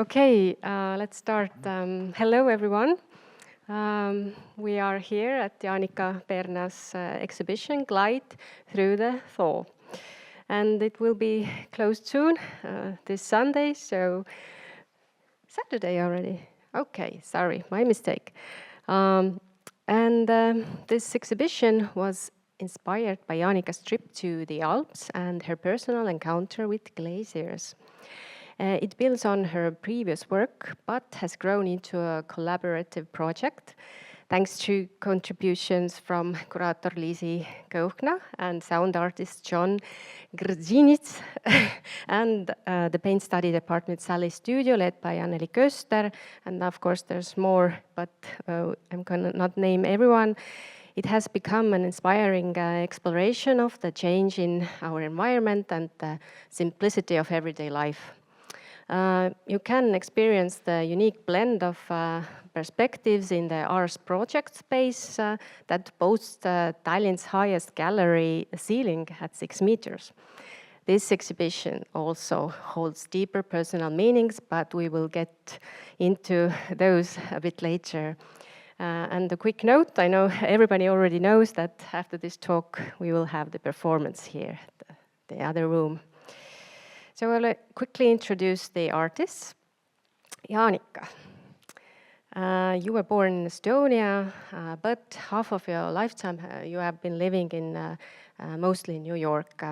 Okay, let's start. Hello, everyone. We are here at Jaanika Peerna's exhibition, Glide Through the Thaw. And it will be closed soon, this Sunday, so Saturday already. Okay, sorry, my mistake. This exhibition was inspired by Jaanika's trip to the Alps and her personal encounter with glaciers. It builds on her previous work, but has grown into a collaborative project thanks to contributions from curator Liisi Kõuhkna and sound artist John Grzinich and the paint study department Sally Studio led by Anneli Köster. And of course there's more, but I'm gonna not name everyone. It has become an inspiring exploration of the change in our environment and the simplicity of everyday life. You can experience the unique blend of perspectives in the ARS Project Space that boasts Tallinn's highest gallery ceiling at 6 meters. This exhibition also holds deeper personal meanings, but we will get into those a bit later. And a quick note, I know everybody already knows that after this talk, we will have the performance here, the other room. So I'll quickly introduce the artists. Jaanika, you were born in Estonia, but half of your lifetime you have been living in mostly in New York.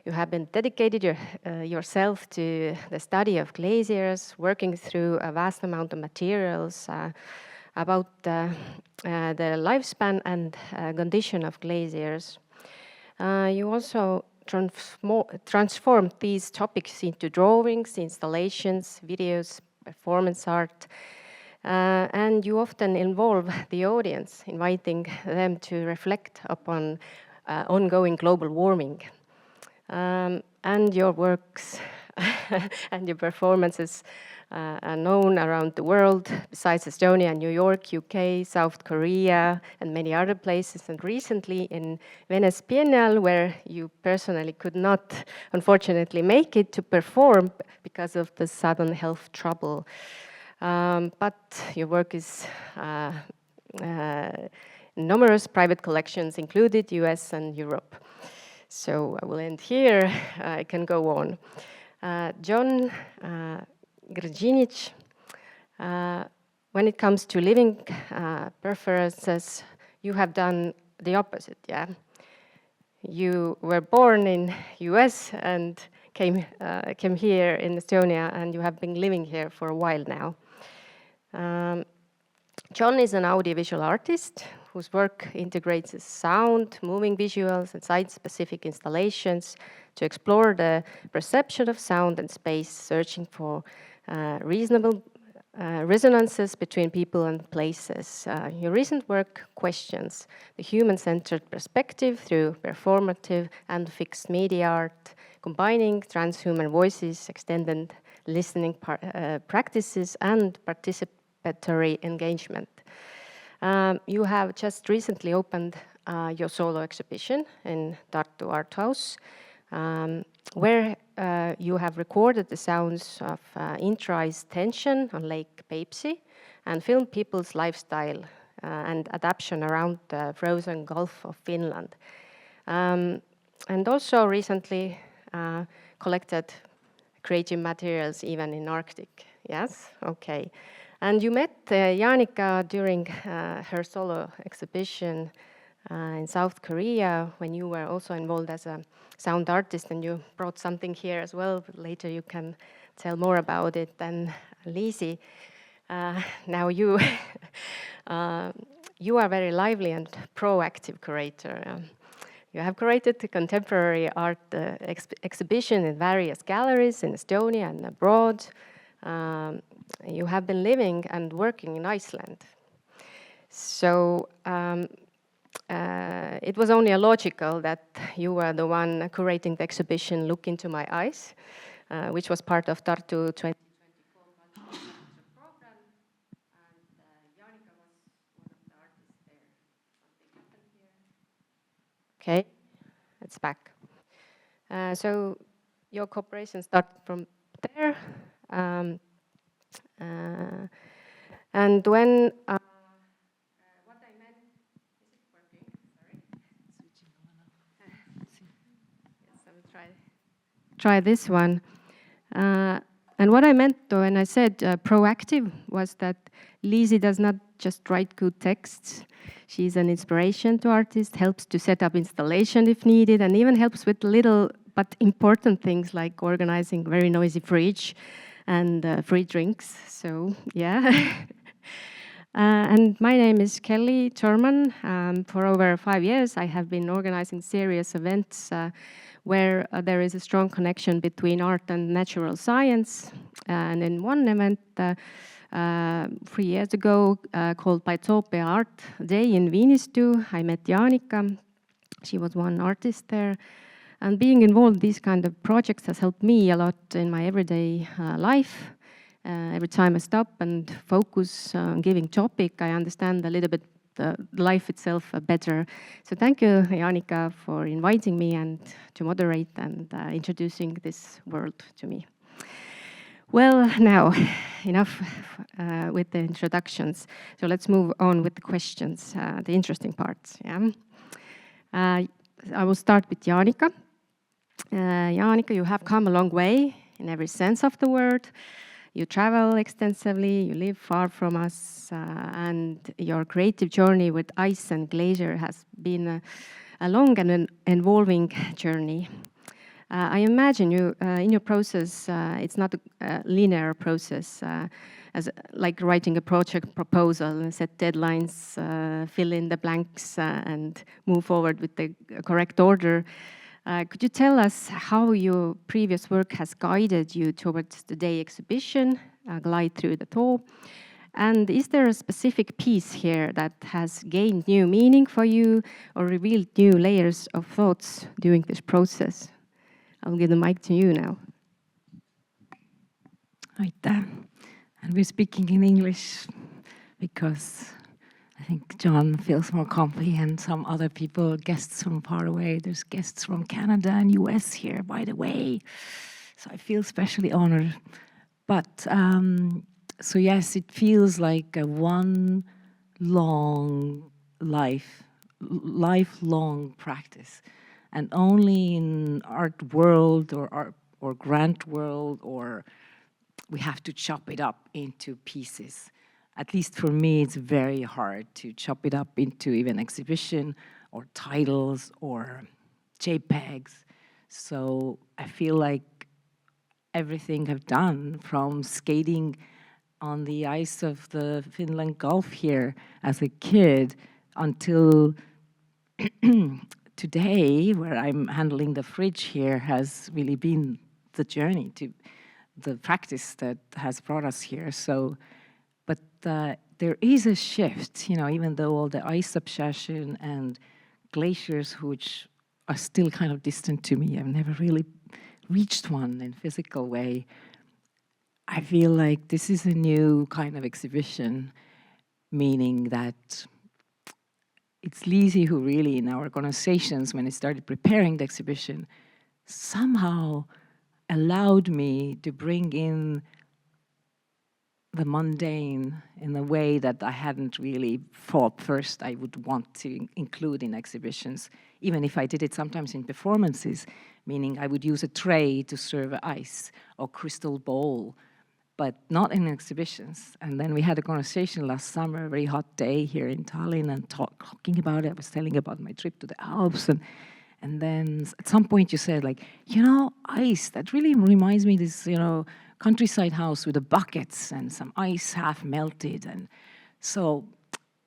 You have been dedicated yourself to the study of glaciers, working through a vast amount of materials about the lifespan and condition of glaciers. You also transformed these topics into drawings, installations, videos, performance art, and you often involve the audience, inviting them to reflect upon ongoing global warming. And your works and your performances are known around the world, besides Estonia, New York, UK, South Korea, and many other places. And recently in Venice Biennale, where you personally could not, unfortunately, make it to perform because of the sudden health trouble. But your work is numerous private collections included, US and Europe. So I will end here. I can go on. John Grzinich, when it comes to living preferences, you have done the opposite, yeah? You were born in US and came here in Estonia, and you have been living here for a while now. John is an audiovisual artist whose work integrates sound, moving visuals, and site-specific installations to explore the perception of sound and space, searching for reasonable resonances between people and places. Your recent work questions the human-centered perspective through performative and fixed media art, combining transhuman voices, extended listening practices, and participatory engagement. You have just recently opened your solo exhibition in Tartu Art House, where you have recorded the sounds of intra-ice tension on Lake Peipsi and filmed people's lifestyle and adaptation around the frozen Gulf of Finland. And also recently collected creative materials even in Arctic. Yes? Okay. And you met Jaanika during her solo exhibition in South Korea when you were also involved as a sound artist, and you brought something here as well. But later you can tell more about it. And Liisi, now you you are very lively and proactive curator. You have curated the contemporary art exhibition in various galleries in Estonia and abroad. You have been living and working in Iceland. So it was only logical that you were the one curating the exhibition Look Into My Eyes, which was part of Tartu 2024 program. And Jaanika was one of the artists there. Something happened here. Okay, it's back. So your cooperation started from there. And when what I meant, is it working? Sorry. Yes, I will try this one. And what I meant when I said proactive was that Liisi does not just write good texts. She's an inspiration to artists, helps to set up installation if needed, and even helps with little but important things like organizing very noisy fridge and free drinks. So, yeah. And my name is Kelli Turman. For over 5 years, I have been organizing serious events where there is a strong connection between art and natural science. And in one event 3 years ago called Bytopia Art Day in Viinistu, I met Jaanika. She was one artist there. And being involved in these kind of projects has helped me a lot in my everyday life. Every time I stop and focus on giving topic, I understand a little bit the life itself better. So thank you, Jaanika, for inviting me and to moderate and introducing this world to me. Well, now, enough with the introductions. So let's move on with the questions, the interesting parts. Yeah? I will start with Jaanika. Jaanika, you have come a long way in every sense of the word. You travel extensively, you live far from us, and your creative journey with ice and glacier has been a long and an involving journey. I imagine you, in your process, it's not a linear process, as like writing a project proposal, set deadlines, fill in the blanks, and move forward with the correct order. Could you tell us how your previous work has guided you towards the day exhibition, Glide Through the Thaw? And is there a specific piece here that has gained new meaning for you or revealed new layers of thoughts during this process? I'll give the mic to you now. Aitäh. And we're speaking in English because I think John feels more comfy and some other people, guests from far away. There's guests from Canada and US here, by the way. So I feel especially honored. But, so yes, it feels like a one long lifelong practice. And only in art world or grant world, or we have to chop it up into pieces. At least for me, it's very hard to chop it up into even exhibition or titles or JPEGs. So I feel like everything I've done, from skating on the ice of the Finland Gulf here as a kid until today, where I'm handling the fridge here, has really been the journey to the practice that has brought us here. So. But there is a shift, you know, even though all the ice obsession and glaciers, which are still kind of distant to me, I've never really reached one in a physical way. I feel like this is a new kind of exhibition, meaning that it's Liisi who really, in our organizations, when I started preparing the exhibition, somehow allowed me to bring in the mundane in a way that I hadn't really thought first I would want to include in exhibitions, even if I did it sometimes in performances, meaning I would use a tray to serve ice or crystal bowl, but not in exhibitions. And then we had a conversation last summer, a very hot day here in Tallinn, and talking about it. I was telling about my trip to the Alps, and then at some point you said, like, you know, ice, that really reminds me this, you know, countryside house with the buckets and some ice half melted. And so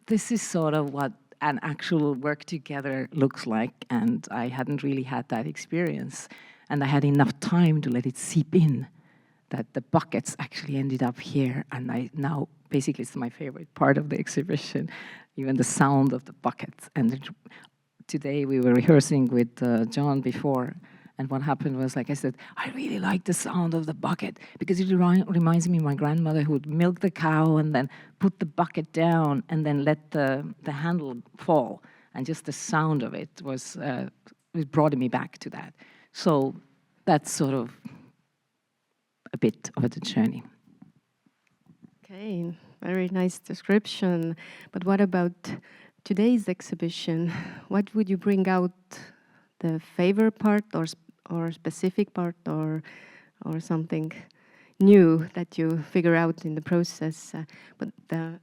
this is sort of what an actual work together looks like. And I hadn't really had that experience. And I had enough time to let it seep in that the buckets actually ended up here. And I now, basically, it's my favorite part of the exhibition, even the sound of the buckets. And today we were rehearsing with John before. And what happened was, like I said, I really like the sound of the bucket because it reminds me of my grandmother who would milk the cow and then put the bucket down and then let the handle fall. And just the sound of it was, it brought me back to that. So that's sort of a bit of the journey. Okay, very nice description. But what about today's exhibition? What would you bring out, the favorite part or specific part or something new that you figure out in the process? But the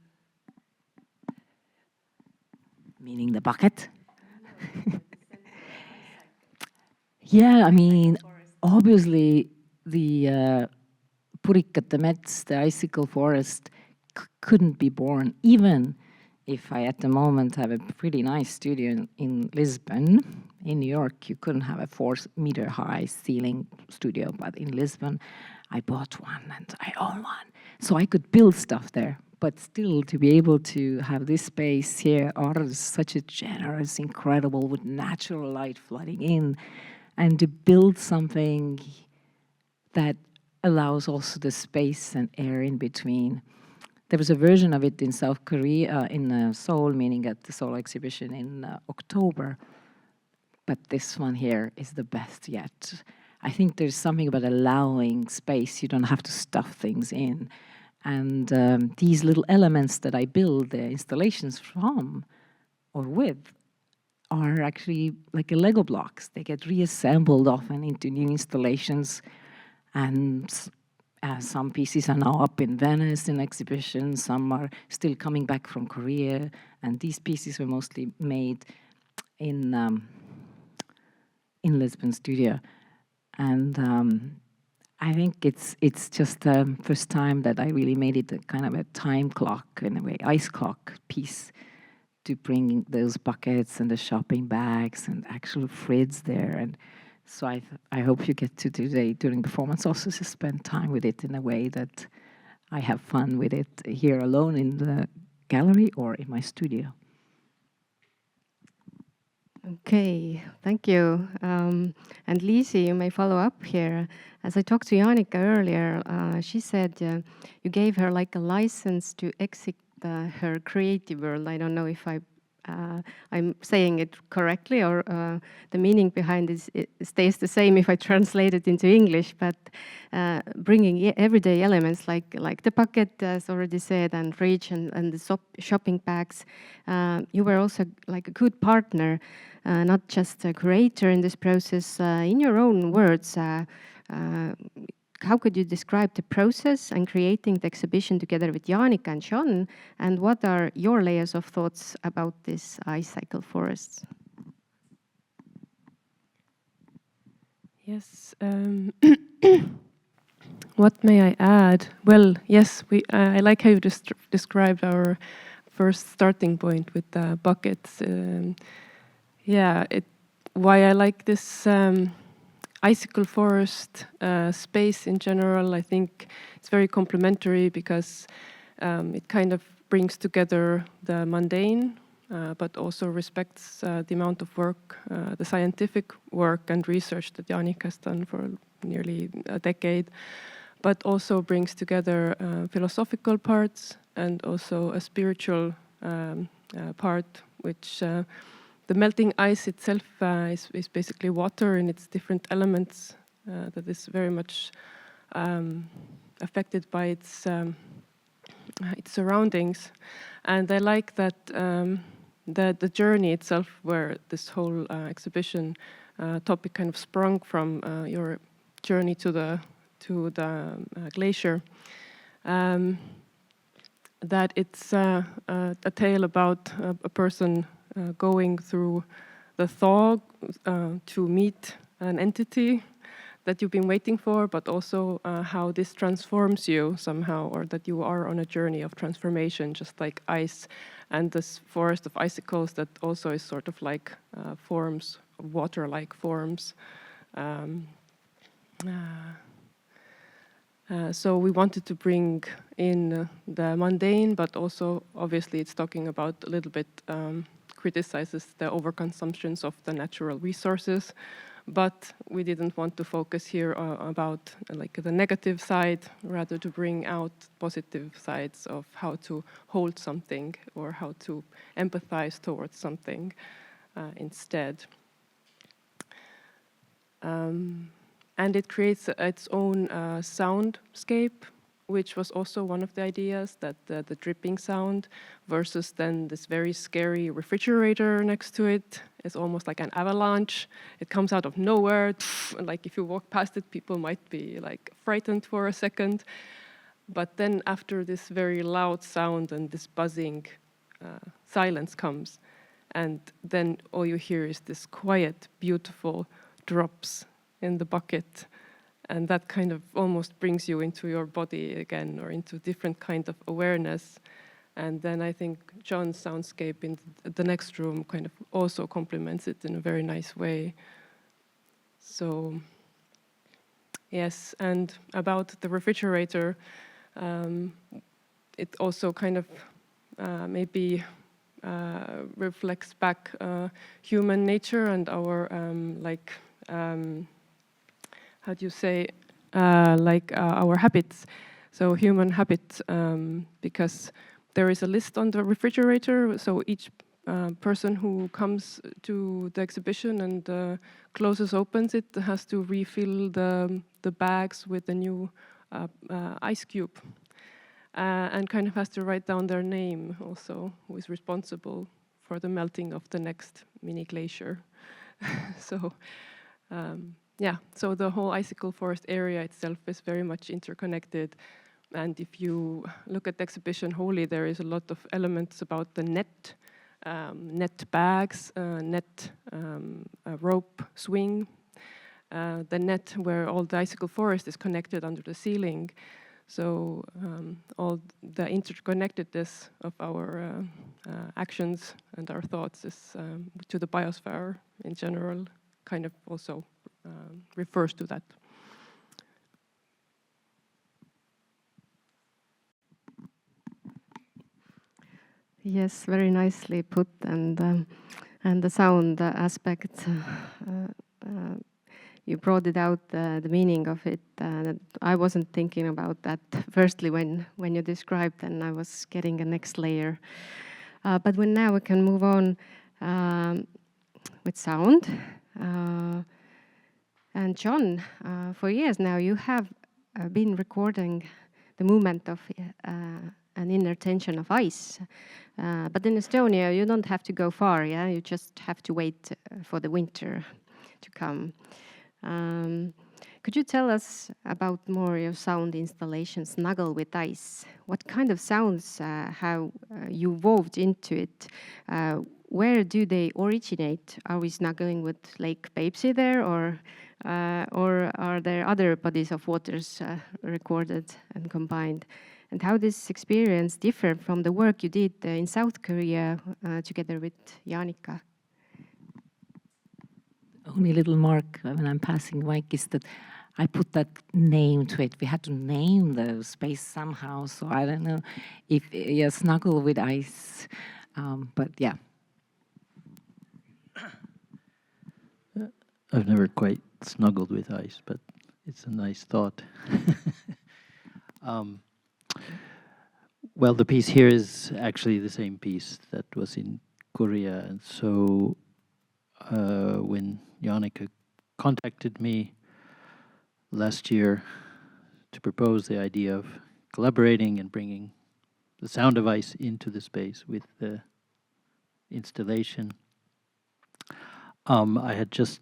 Meaning the bucket? Yeah, I mean, obviously the Purikate mets, the icicle forest, couldn't be born, even if I at the moment have a pretty nice studio in Lisbon. In New York, you couldn't have a 4-meter high ceiling studio, but in Lisbon, I bought one and I own one. So I could build stuff there, but still to be able to have this space here, ARS, such a generous, incredible, with natural light flooding in, and to build something that allows also the space and air in between. There was a version of it in South Korea, in Seoul, meaning at the Seoul exhibition in October. But this one here is the best yet. I think there's something about allowing space. You don't have to stuff things in. And these little elements that I build the installations from or with are actually like a Lego blocks. They get reassembled often into new installations. And some pieces are now up in Venice in exhibitions. Some are still coming back from Korea. And these pieces were mostly made in Lisbon studio. And I think it's just the first time that I really made it a kind of a time clock, in a way, ice clock piece, to bring those buckets and the shopping bags and actual frids there. And so I hope you get to today, during performance, also to spend time with it in a way that I have fun with it here alone in the gallery or in my studio. Okay, thank you. And Liisi, you may follow up here. As I talked to Jaanika earlier, she said you gave her like a license to exit her creative world. I don't know if I'm saying it correctly, or the meaning behind it stays the same if I translate it into English, but bringing everyday elements like the bucket, as already said, and fridge and the shopping bags. You were also like a good partner, not just a curator in this process. In your own words, how could you describe the process and creating the exhibition together with Jaanika and John? And what are your layers of thoughts about this ice cycle forests? Yes. What may I add? Well, yes, I like how you described our first starting point with the buckets. Why I like this icicle forest space in general, I think it's very complementary because it kind of brings together the mundane, but also respects the amount of work, the scientific work and research that Jaanika has done for nearly a decade, but also brings together philosophical parts and also a spiritual part, which the melting ice itself is basically water in its different elements that is very much affected by its surroundings. And I like that the journey itself, where this whole exhibition topic kind of sprung from your journey to the glacier, that it's a tale about a person going through the thaw to meet an entity that you've been waiting for, but also how this transforms you somehow, or that you are on a journey of transformation, just like ice and this forest of icicles that also is sort of like forms, water-like forms. So we wanted to bring in the mundane, but also obviously it's talking about a little bit criticizes the overconsumptions of the natural resources, but we didn't want to focus here about like the negative side, rather to bring out positive sides of how to hold something or how to empathize towards something instead. And it creates its own soundscape which was also one of the ideas, that the dripping sound versus then this very scary refrigerator next to it is almost like an avalanche. It comes out of nowhere, and like if you walk past it, people might be like frightened for a second. But then after this very loud sound and this buzzing, silence comes. And then all you hear is this quiet, beautiful drops in the bucket. And that kind of almost brings you into your body again, or into different kind of awareness. And then I think John's soundscape in the next room kind of also complements it in a very nice way. So, yes, and about the refrigerator, it also kind of maybe reflects back human nature and our how do you say, our habits. So human habits, because there is a list on the refrigerator, so each person who comes to the exhibition and opens it has to refill the bags with a new ice cube. And kind of has to write down their name also, who is responsible for the melting of the next mini glacier. So, yeah, so the whole icicle forest area itself is very much interconnected. And if you look at the exhibition wholly, there is a lot of elements about the net bags, net rope swing, the net where all the icicle forest is connected under the ceiling. So all the interconnectedness of our actions and our thoughts is to the biosphere in general, kind of also refers to that. Yes, very nicely put, and the sound aspect. You brought it out, the meaning of it. I wasn't thinking about that firstly when you described, and I was getting a next layer. But now we can move on with sound. And John, for years now, you have been recording the movement of an inner tension of ice. But in Estonia, you don't have to go far, yeah? You just have to wait for the winter to come. Could you tell us about more your sound installation, Snuggle with Ice? What kind of sounds have you wove into it? Where do they originate? Are we snuggling with Lake Peipsi there, or are there other bodies of waters recorded and combined? And how this experience differ from the work you did in South Korea together with Jaanika? Only little mark when I'm passing mic is that I put that name to it. We had to name the space somehow, so I don't know if Snuggle with Ice, but yeah. I've never quite snuggled with ice, but it's a nice thought. Well, the piece here is actually the same piece that was in Korea, and so when Jaanika contacted me last year to propose the idea of collaborating and bringing the sound of ice into the space with the installation, I had just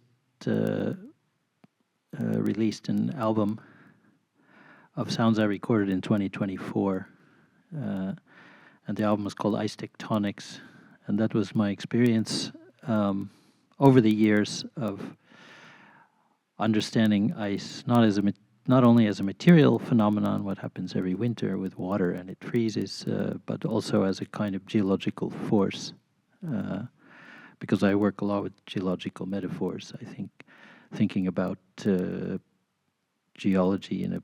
released an album of sounds I recorded in 2024, and the album was called Ice Tectonics, and that was my experience over the years of understanding ice not only as a material phenomenon, what happens every winter with water and it freezes, but also as a kind of geological force. Because I work a lot with geological metaphors, I think thinking about geology in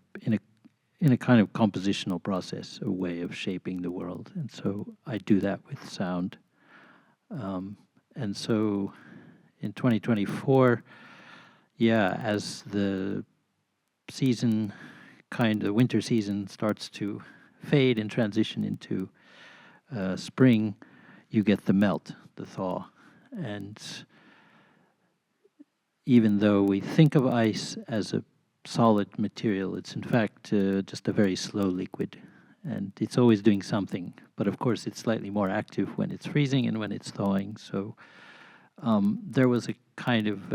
a kind of compositional process, a way of shaping the world, and so I do that with sound. And so in 2024, as the season, the winter season starts to fade and transition into spring, you get the melt, the thaw. And even though we think of ice as a solid material. It's in fact just a very slow liquid, and it's always doing something. But of course, it's slightly more active when it's freezing and when it's thawing. So there was a kind of,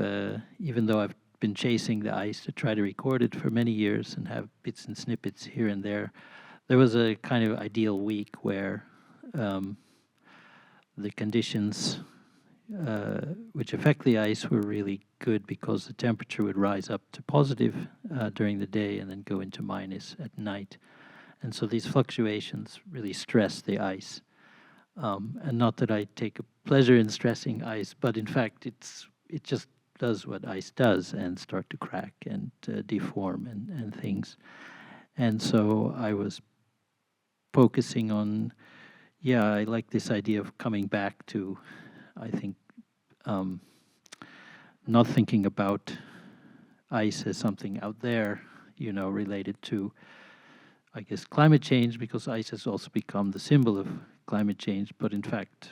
even though I've been chasing the ice to try to record it for many years and have bits and snippets here and there was a kind of ideal week where the conditions which affect the ice were really good, because the temperature would rise up to positive during the day and then go into minus at night. And so these fluctuations really stress the ice. And not that I take a pleasure in stressing ice, but in fact it just does what ice does and start to crack and deform and things. And so I was focusing on, I like this idea of coming back to, I think, not thinking about ice as something out there, related to, I guess, climate change, because ice has also become the symbol of climate change. But in fact,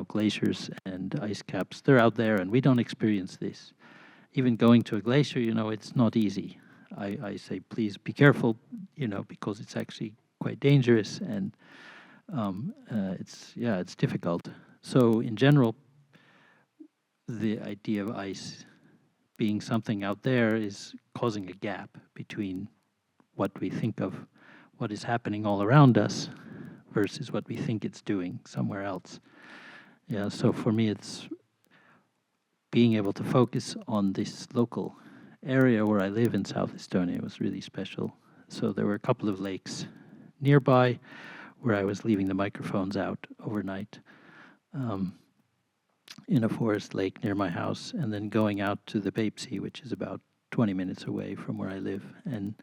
glaciers and ice caps, they're out there and we don't experience this. Even going to a glacier, it's not easy. I say, please be careful, because it's actually quite dangerous, and it's difficult. So in general, the idea of ice being something out there is causing a gap between what we think of what is happening all around us versus what we think it's doing somewhere else. So for me, it's being able to focus on this local area where I live in South Estonia was really special. So there were a couple of lakes nearby where I was leaving the microphones out overnight, in a forest lake near my house, and then going out to the Peipsi, which is about 20 minutes away from where I live, and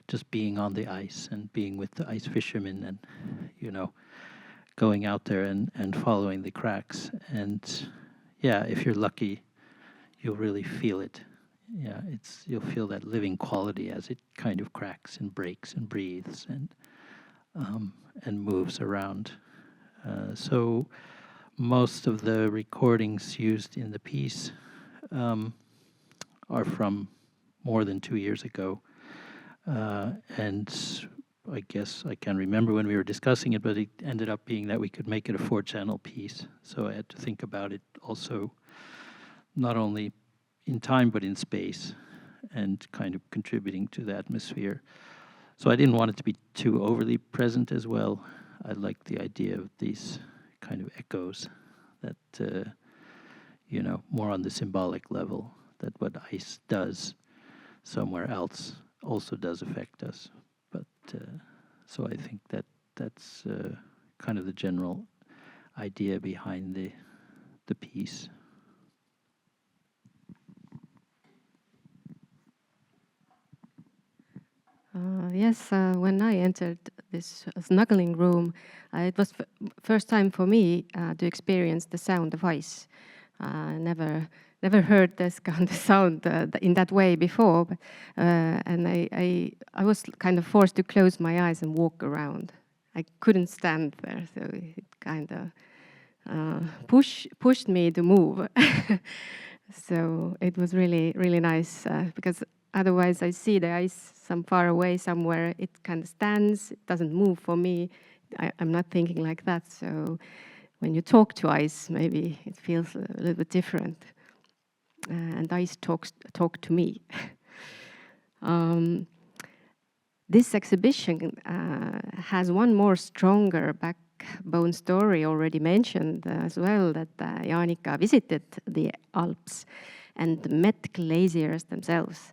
just being on the ice and being with the ice fishermen and, going out there and following the cracks. And if you're lucky, you'll really feel it. You'll feel that living quality as it kind of cracks and breaks and breathes and moves around. So most of the recordings used in the piece are from more than 2 years ago. And I guess I can't remember when we were discussing it, but it ended up being that we could make it a 4-channel piece. So I had to think about it also, not only in time, but in space, and kind of contributing to the atmosphere. So I didn't want it to be too overly present as well. I like the idea of these kind of echoes that, more on the symbolic level, that what ice does somewhere else also does affect us. But so I think that's kind of the general idea behind the piece. Yes, when I entered this snuggling room, it was first time for me to experience the sound of ice. Never heard this kind of sound in that way before, and I was kind of forced to close my eyes and walk around. I couldn't stand there, so it kind of pushed me to move. So it was really nice, because otherwise I see the ice some far away somewhere, it kind of stands, it doesn't move for me. I'm not thinking like that, so when you talk to ice, maybe it feels a little bit different. And ice talk to me. This exhibition has one more stronger backbone story already mentioned as well, that Jaanika visited the Alps and met glaciers themselves.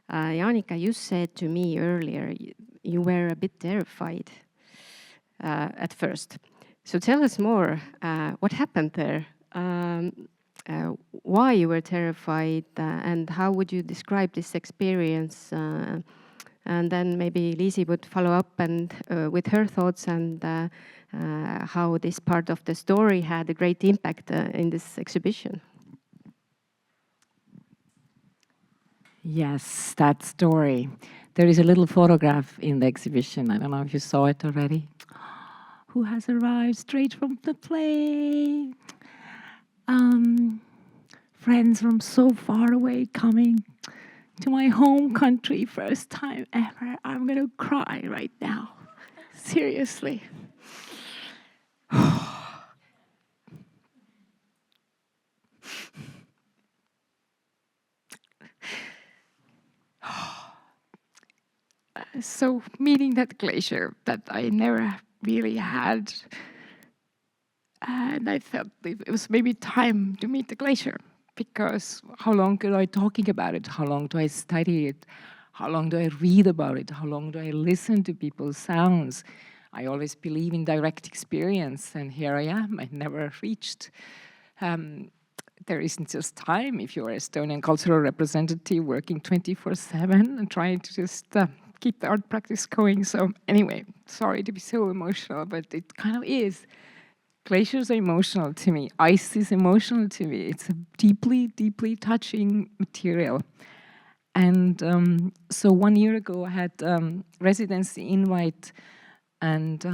Jaanika, you said to me earlier you were a bit terrified at first. So tell us more, what happened there? Why you were terrified, and how would you describe this experience? And then maybe Liisi would follow up and with her thoughts, and how this part of the story had a great impact in this exhibition. Yes, that story. There is a little photograph in the exhibition. I don't know if you saw it already. Who has arrived straight from the play? Friends from so far away coming to my home country, first time ever. I'm gonna cry right now. Seriously. So meeting that glacier that I never really had, and I felt it was maybe time to meet the glacier, because how long could I talking about it? How long do I study it? How long do I read about it? How long do I listen to people's sounds? I always believe in direct experience, and here I am. I never reached. There isn't just time if you're an Estonian cultural representative working 24/7 and trying to just keep the art practice going. So anyway, sorry to be so emotional, but it kind of is. Glaciers are emotional to me. Ice is emotional to me. It's a deeply, deeply touching material. And so 1 year ago, I had residency invite, and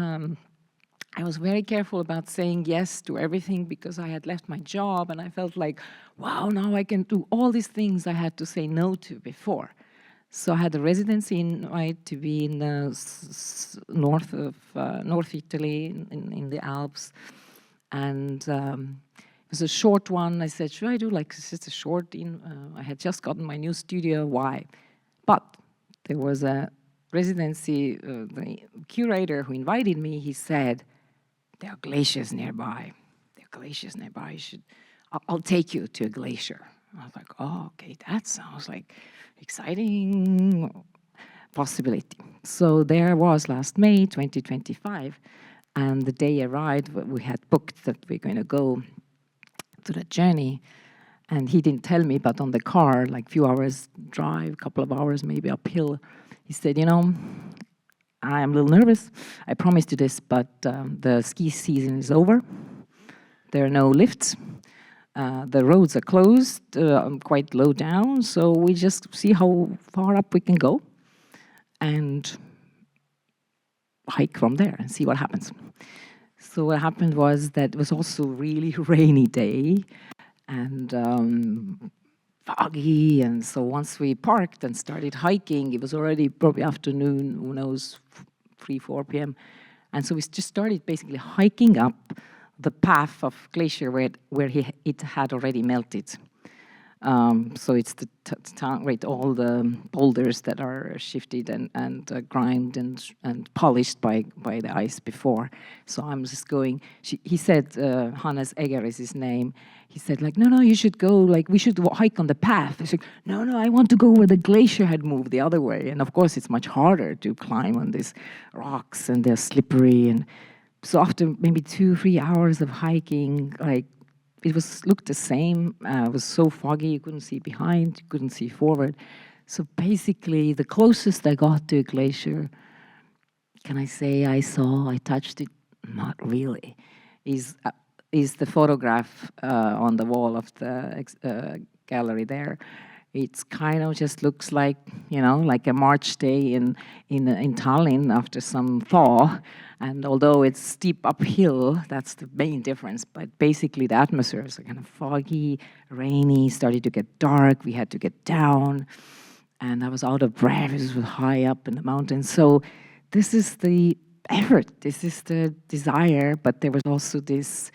I was very careful about saying yes to everything because I had left my job, and I felt like, wow, now I can do all these things I had to say no to before. So I had a residency invite to be in the North Italy, in the Alps, and it was a short one. I said, should I do like just a short? I had just gotten my new studio. Why? But there was a residency. The curator who invited me, he said, there are glaciers nearby. There are glaciers nearby. I'll take you to a glacier. I was like, oh, okay, that sounds like exciting possibility. So there was last May 2025, and the day arrived, we had booked that we're going to go to the journey, and he didn't tell me, but on the car, like few hours drive, couple of hours maybe uphill, he said, you know, I'm a little nervous. I promised you this, but the ski season is over. There are no lifts. The roads are closed, quite low down, so we just see how far up we can go and hike from there and see what happens. So what happened was that it was also a really rainy day and foggy, and so once we parked and started hiking, it was already probably afternoon, who knows, 3, 4 p.m. And so we just started basically hiking up the path of glacier where it had already melted. So it's the all the boulders that are shifted and grimed and polished by the ice before. So I'm just going. He said, Hannes Egger is his name. He said, like, no, you should go. Like, we should hike on the path. I said, no, I want to go where the glacier had moved the other way. And of course, it's much harder to climb on these rocks, and they're slippery. And so after maybe 2-3 hours of hiking, like, it looked the same. It was so foggy, you couldn't see behind, you couldn't see forward. So basically, the closest I got to a glacier, can I say I touched it? Not really. Is the photograph on the wall of the gallery there. It's kind of just looks like, you know, like a March day in Tallinn after some thaw. And although it's steep uphill, that's the main difference. But basically the atmosphere is kind of foggy, rainy, started to get dark. We had to get down. And I was out of breath. It was high up in the mountains. So this is the effort. This is the desire. But there was also this,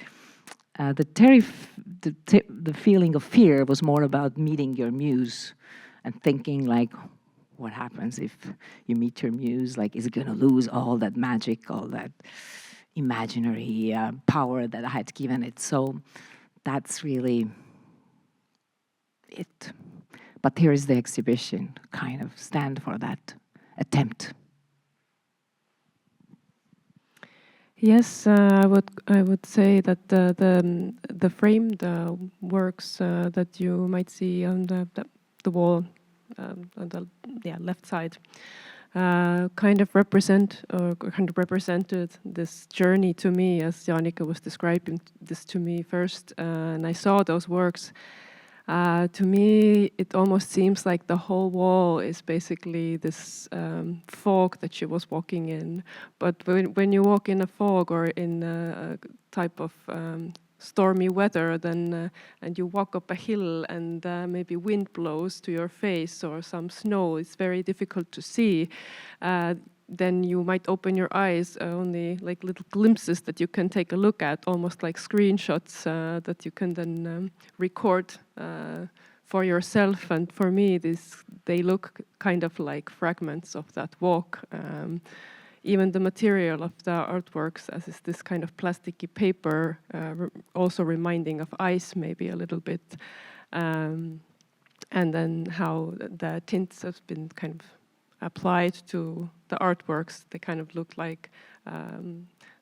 the feeling of fear was more about meeting your muse and thinking like, what happens if you meet your muse? Like, is it going to lose all that magic, all that imaginary power that I had given it? So that's really it. But here is the exhibition, kind of stand for that attempt. Yes, I would say that the frame, the works that you might see on the wall on the left side, kind of represented this journey to me, as Jaanika was describing this to me first, and I saw those works. To me, it almost seems like the whole wall is basically this fog that she was walking in. But when you walk in a fog or in a type of stormy weather, then and you walk up a hill and maybe wind blows to your face or some snow, it's very difficult to see. Then you might open your eyes, only like little glimpses that you can take a look at, almost like screenshots that you can then record for yourself. And for me, they look kind of like fragments of that walk. Even the material of the artworks, as is this kind of plasticky paper, also reminding of ice maybe a little bit. And then how the tints have been kind of applied to the artworks. They kind of look like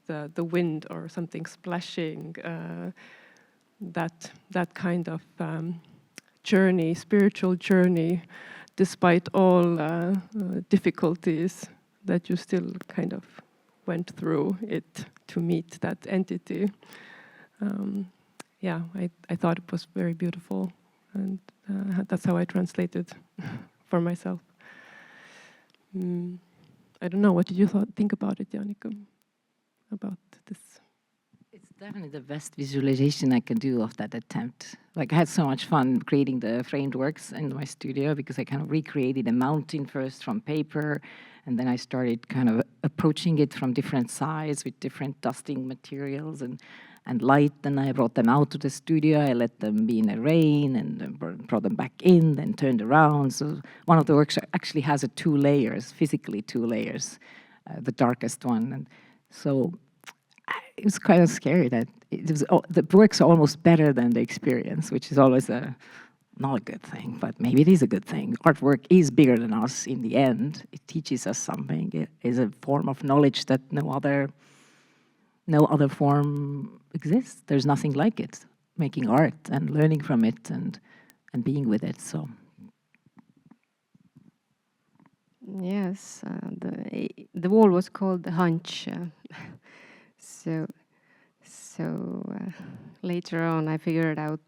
the wind or something splashing. That kind of journey, spiritual journey, despite all difficulties, that you still kind of went through it to meet that entity. Yeah, I thought it was very beautiful, and that's how I translated for myself. I don't know, what did you think about it, Jaanika, about this? It's definitely the best visualization I can do of that attempt. Like, I had so much fun creating the framed works in my studio, because I kind of recreated a mountain first from paper, and then I started kind of approaching it from different sides with different dusting materials and light. Then I brought them out to the studio. I let them be in the rain and brought them back in, then turned around. So one of the works actually has physically two layers, the darkest one. And so it was kind of scary that the works are almost better than the experience, which is always not a good thing, but maybe it is a good thing. Artwork is bigger than us in the end. It teaches us something. It is a form of knowledge that no other form exists. There's nothing like it. Making art and learning from it and being with it. So yes, the wall was called the hunch. So later on, I figured out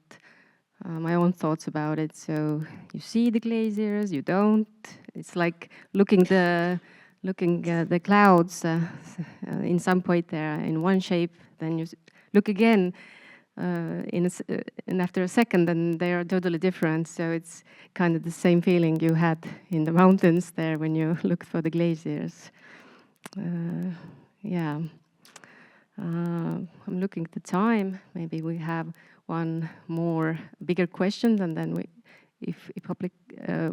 my own thoughts about it. So you see the glaciers, you don't. It's like looking the clouds in some point they're in one shape, then you look again and after a second, then they are totally different. So it's kind of the same feeling you had in the mountains there when you looked for the glaciers. Yeah. I'm looking at the time. Maybe we have one more bigger question, and then if public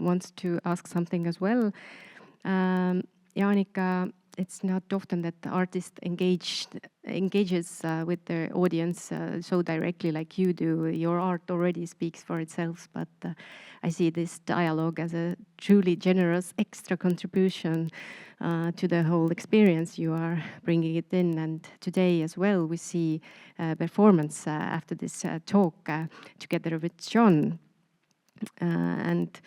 wants to ask something as well. Jaanika, it's not often that the artist engages with their audience so directly like you do. Your art already speaks for itself, but I see this dialogue as a truly generous extra contribution to the whole experience. You are bringing it in, and today as well we see performance after this talk together with John. And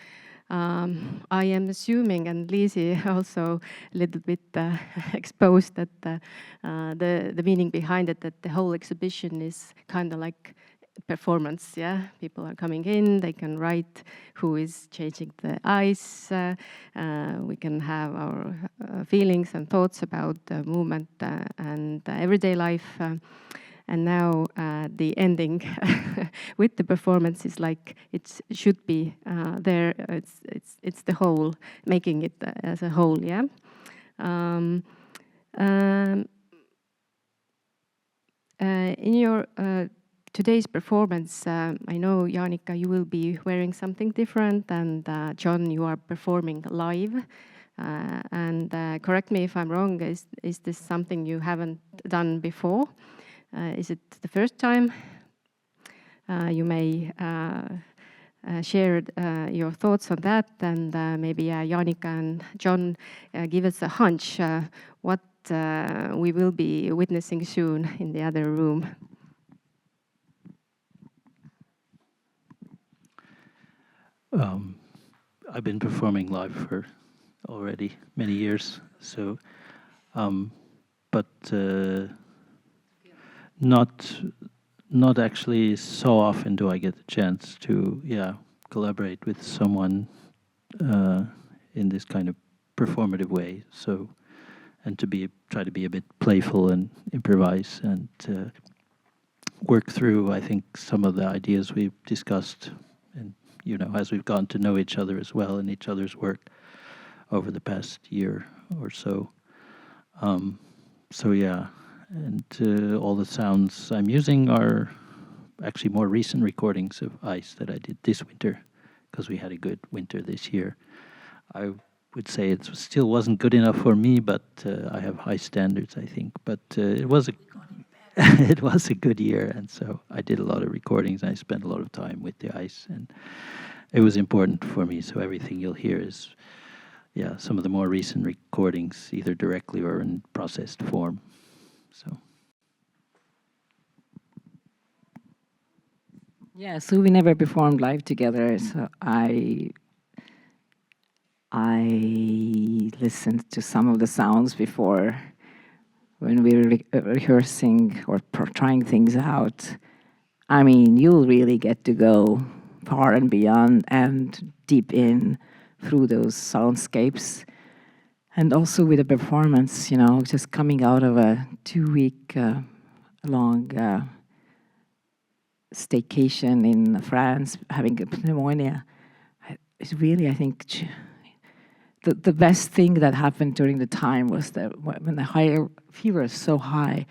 I am assuming, and Liisi also a little bit exposed that the meaning behind it, that the whole exhibition is kind of like performance, yeah? People are coming in, they can write who is changing the ice, we can have our feelings and thoughts about the movement and everyday life. And now the ending with the performance is like it should be there. It's the whole, making it as a whole. Yeah. In your today's performance, I know, Jaanika, you will be wearing something different, and John, you are performing live. And correct me if I'm wrong. Is this something you haven't done before? Is it the first time? You may share your thoughts on that, and maybe Jaanika and John give us a hunch what we will be witnessing soon in the other room. I've been performing live for already many years, so but not actually so often do I get the chance to collaborate with someone in this kind of performative way. So, and to try to be a bit playful and improvise, and work through, I think, some of the ideas we've discussed, and as we've gotten to know each other as well and each other's work over the past year or so. So yeah, and all the sounds I'm using are actually more recent recordings of ice that I did this winter, because we had a good winter this year. I would say it still wasn't good enough for me, but I have high standards, I think. But it was it was a good year, and so I did a lot of recordings, and I spent a lot of time with the ice, and it was important for me. So everything you'll hear is, some of the more recent recordings, either directly or in processed form. So. Yeah, so we never performed live together, so I listened to some of the sounds before when we were rehearsing or trying things out. I mean, you'll really get to go far and beyond and deep in through those soundscapes. And also with the performance, just coming out of a 2-week long staycation in France, having a pneumonia. It's really, I think, the best thing that happened during the time was that when the higher fever is so high,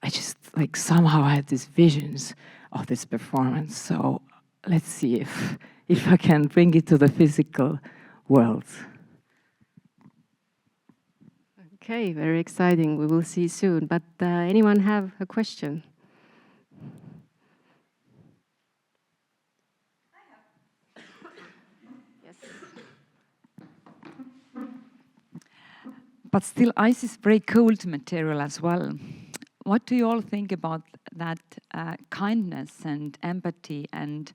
I just somehow had these visions of this performance. So let's see if I can bring it to the physical world. Okay, very exciting. We will see soon. But anyone have a question? But still, ice is very cold material as well. What do you all think about that kindness and empathy and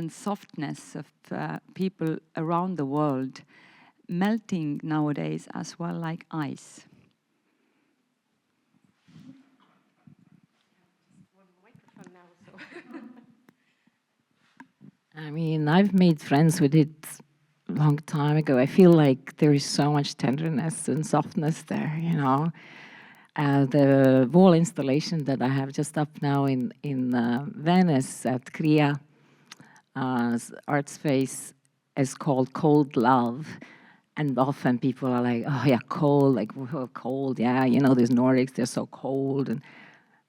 softness of people around the world melting nowadays as well like ice? I mean, I've made friends with it a long time ago. I feel like there is so much tenderness and softness there, The wall installation that I have just up now in Venice at Kria art space is called Cold Love. And often people are like, oh yeah, cold, cold, yeah, these Nordics, they're so cold. And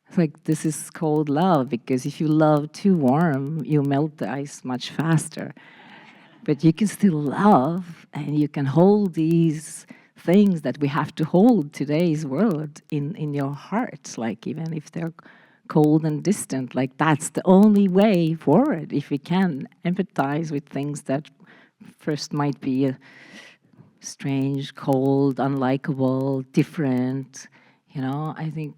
it's like, this is cold love, because if you love too warm, you melt the ice much faster. But you can still love, and you can hold these things that we have to hold today's world in your heart, even if they're cold and distant, that's the only way forward. If we can empathize with things that first might be strange, cold, unlikable, different, I think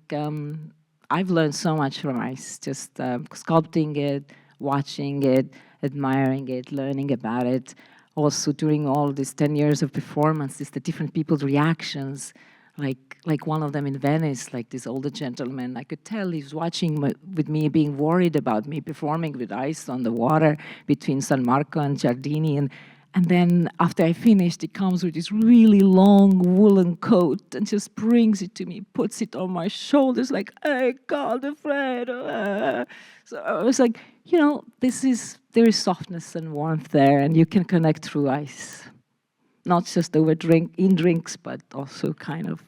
I've learned so much from ice, just sculpting it, watching it, admiring it, learning about it. Also during all these 10 years of performances, the different people's reactions, like one of them in Venice, this older gentleman, I could tell he was watching with me, being worried about me performing with ice on the water between San Marco and Giardini. And then after I finished, he comes with this really long woolen coat and just brings it to me, puts it on my shoulders like, hey, God, Alfredo. So I was like, there is softness and warmth there, and you can connect through ice. Not just over drinks, but also kind of.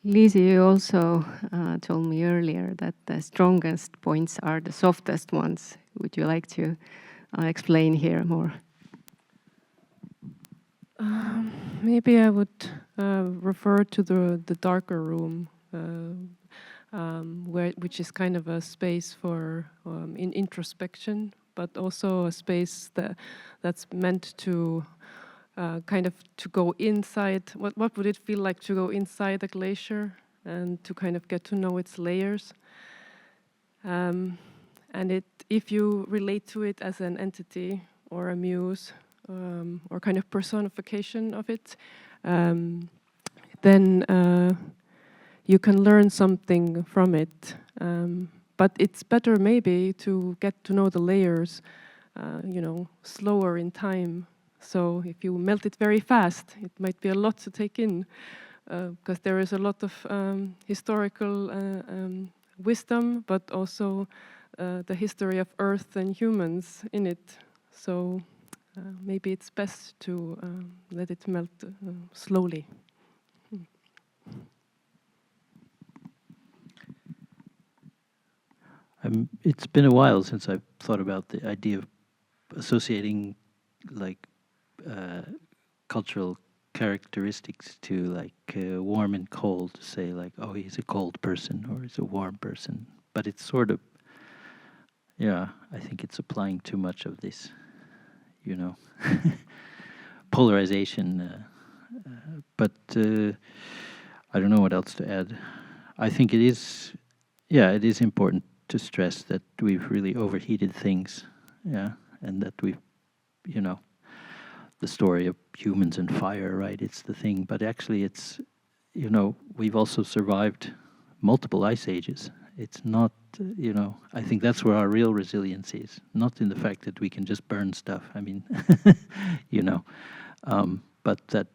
Liisi, you also told me earlier that the strongest points are the softest ones. Would you like to explain here more? Maybe I would refer to the darker room, which is kind of a space for in introspection, but also a space that's meant to kind of to go inside. What would it feel like to go inside a glacier and to kind of get to know its layers? And if you relate to it as an entity or a muse or kind of personification of it, then you can learn something from it. But it's better maybe to get to know the layers, slower in time. So if you melt it very fast, it might be a lot to take in. because there is a lot of historical wisdom, but also the history of Earth and humans in it. So maybe it's best to let it melt slowly. It's been a while since I've thought about the idea of associating like cultural characteristics to like warm and cold, to say like, oh, he's a cold person or he's a warm person. But it's sort of, yeah, I think it's applying too much of this, you know, polarization. But I don't know what else to add. I think it is, yeah, it is important to stress that we've really overheated things, yeah, and that we've, you know, the story of humans and fire, right? It's the thing, but actually it's, you know, we've also survived multiple ice ages. It's not, you know, I think that's where our real resilience is, not in the fact that we can just burn stuff, I mean, you know, but that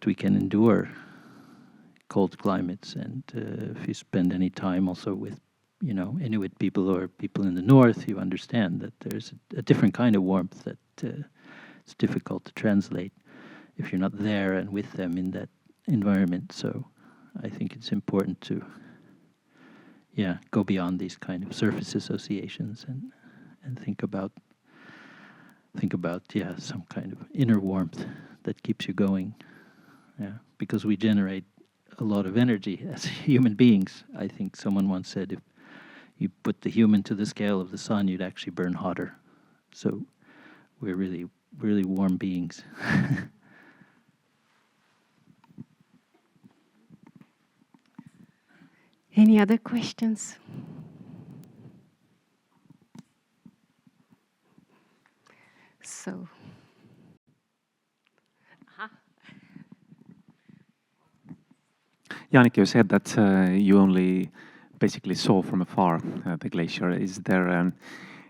we can endure cold climates. And if you spend any time also with, you know, Inuit people or people in the north, you understand that there's a different kind of warmth that it's difficult to translate if you're not there and with them in that environment. So I think it's important to, yeah, go beyond these kind of surface associations and think about, yeah, some kind of inner warmth that keeps you going. Yeah, because we generate a lot of energy as human beings. I think someone once said, if you put the human to the scale of the sun, you'd actually burn hotter. So we're really, really warm beings. Any other questions? So. Jaanika, you said that you only basically saw from afar the glacier. Is there a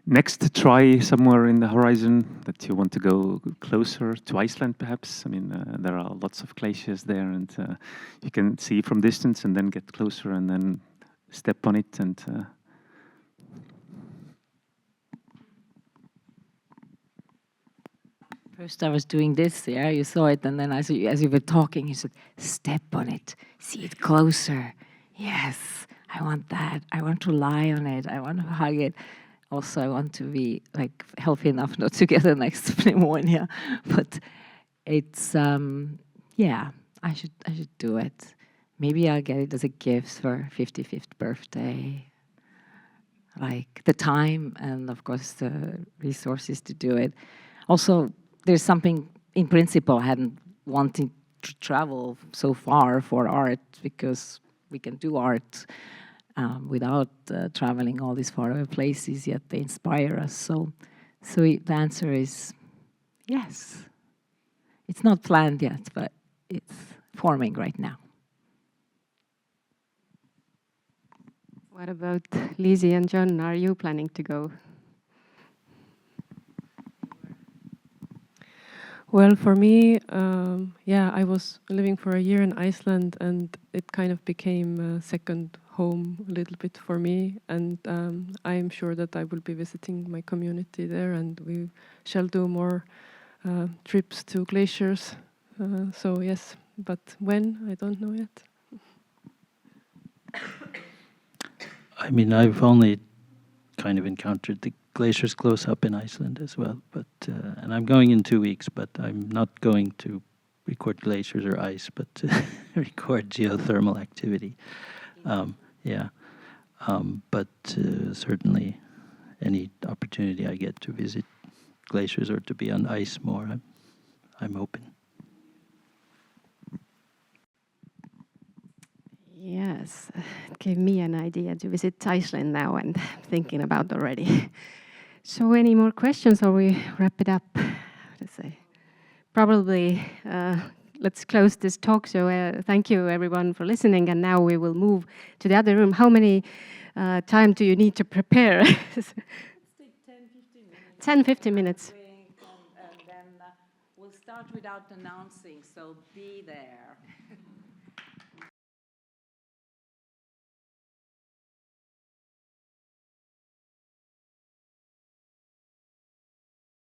next try somewhere in the horizon that you want to go closer to Iceland, perhaps? I mean, there are lots of glaciers there, and you can see from distance and then get closer and then step on it. And first I was doing this, yeah, you saw it, and then as you were talking, you said, step on it, see it closer. Yes, I want that. I want to lie on it. I want to hug it. Also, I want to be like healthy enough not to get the next pneumonia. But it's, yeah, I should do it. Maybe I'll get it as a gift for 55th birthday. Like the time and, of course, the resources to do it. Also, there's something, in principle, I hadn't wanted to travel so far for art, because we can do art without traveling all these faraway places, yet they inspire us. So the answer is yes. It's not planned yet, but it's forming right now. What about Liisi and John? Are you planning to go? Well, for me, yeah, I was living for a year in Iceland, and it kind of became a second home a little bit for me. And I am sure that I will be visiting my community there, and we shall do more trips to glaciers. So yes, but when, I don't know yet. I mean, I've only kind of encountered the glaciers close up in Iceland as well, but and I'm going in 2 weeks, but I'm not going to record glaciers or ice, but to record geothermal activity. Yeah, but certainly any opportunity I get to visit glaciers or to be on ice more, I'm open. Yes, it gave me an idea to visit Iceland now, and I'm thinking about already. So any more questions, or we wrap it up? Let's say, probably let's close this talk. So thank you everyone for listening, and now we will move to the other room. How many time do you need to prepare? Let's take 10-15 minutes. 10-15 minutes. And then we'll start without announcing, so be there.